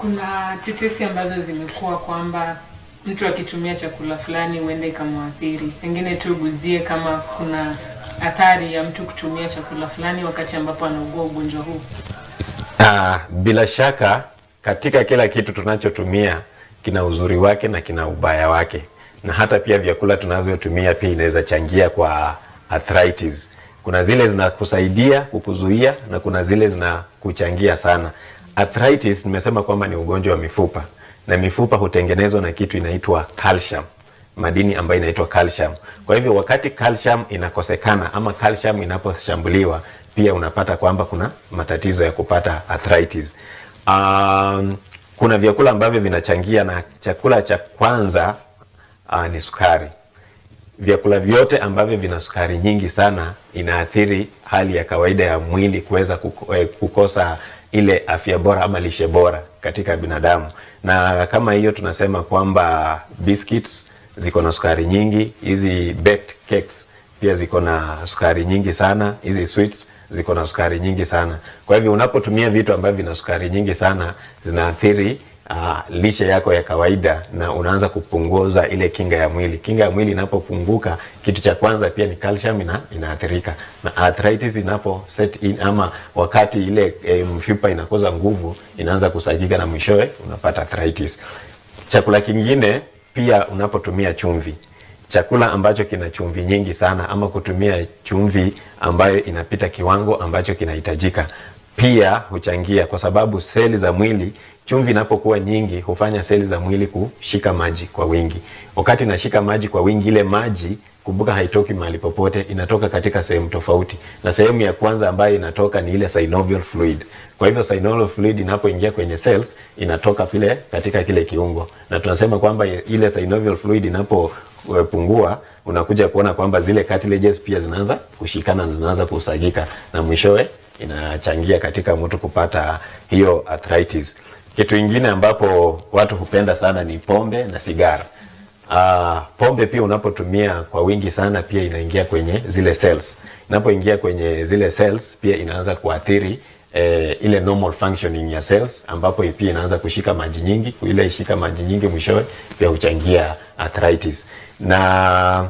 Kuna tetesi ambazo zimekuwa kwamba mtu akitumia chakula fulani huenda ikamwathiri. Pengine tu guzie kama kuna athari ya mtu kutumia chakula fulani wakati ambapo anaugua ugonjwa huu. Bila shaka katika kila kitu tunachotumia kina uzuri wake na kina ubaya wake. Na hata pia vyakula tunavyotumia pia inaweza changia kwa arthritis. Kuna zile zinakusaidia kukuzuia na kuna zile zinakuchangia sana. Arthritis nimesema kwamba ni ugonjwa wa mifupa, na mifupa hutengenezwa na kitu inaitwa calcium, madini ambayo inaitwa calcium. Kwa hivyo wakati calcium inakosekana ama calcium inaposhambuliwa, pia unapata kwamba kuna matatizo ya kupata arthritis. Kuna vyakula ambavyo vinachangia, na chakula cha kwanza ni sukari. Vyakula vyote ambavyo vina sukari nyingi sana inaathiri hali ya kawaida ya mwili kuweza kukosa ile afya bora ama lishe bora katika binadamu. Na kama hiyo tunasema kwamba biscuits ziko na sukari nyingi, hizi baked cakes pia ziko na sukari nyingi sana, hizi sweets ziko na sukari nyingi sana. Kwa hivyo unapotumia vitu ambavyo vina sukari nyingi sana zinaathiri lishe yako ya kawaida, na unaanza kupunguza ile kinga ya mwili. Kinga ya mwili inapopunguka, kitu cha kwanza pia ni calcium inaathirika. Na arthritis inapo set in, ama wakati ile mfupa inakosa nguvu, inaanza kusagika na mwishowe unapata arthritis. Chakula kingine pia, unapotumia chumvi, chakula ambacho kina chumvi nyingi sana ama kutumia chumvi ambayo inapita kiwango ambacho kinahitajika, pia huchangia, kwa sababu seli za mwili, chumvi inapokuwa nyingi hufanya seli za mwili kushika maji kwa wingi. Wakati inashika maji kwa wingi, ile maji, kumbuka, haitoki mahali popote, inatoka katika sehemu tofauti. Na sehemu ya kwanza ambayo inatoka ni ile synovial fluid. Kwa hivyo synovial fluid inapoingia kwenye cells inatoka pile katika kile kiungo. Na tunasema kwamba ile synovial fluid inapopungua, unakuja kuona kwamba zile cartilages pia zinaanza kushikana na zinaanza kusagika, na mwishowe inachangia katika mtu kupata hiyo arthritis. Kitu kingine ambapo watu hupenda sana ni pombe na sigara. Pombe pia unapotumia kwa wingi sana pia inaingia kwenye zile cells. Inapoingia kwenye zile cells pia inaanza kuathiri ile normal functioning ya cells, ambapo pia inaanza kushika maji nyingi. Ile ishika maji nyingi mwishowe pia huchangia arthritis. Na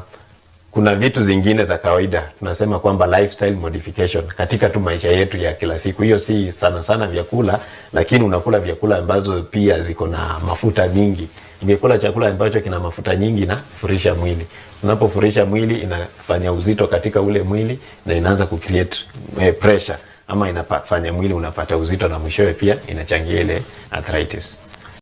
kuna vitu zingine za kawaida tunasema kwamba lifestyle modification katika tu maisha yetu ya kila siku. Hiyo si sana sana vyakula, lakini unakula vyakula ambazo pia ziko na mafuta mingi. Ungekula chakula ambacho kina mafuta nyingi na furisha mwili. Unapofurisha mwili inafanya uzito katika ule mwili, na inaanza kucreate pressure ama inafanya mwili unapata uzito, na mwishowe pia inachangia ile arthritis.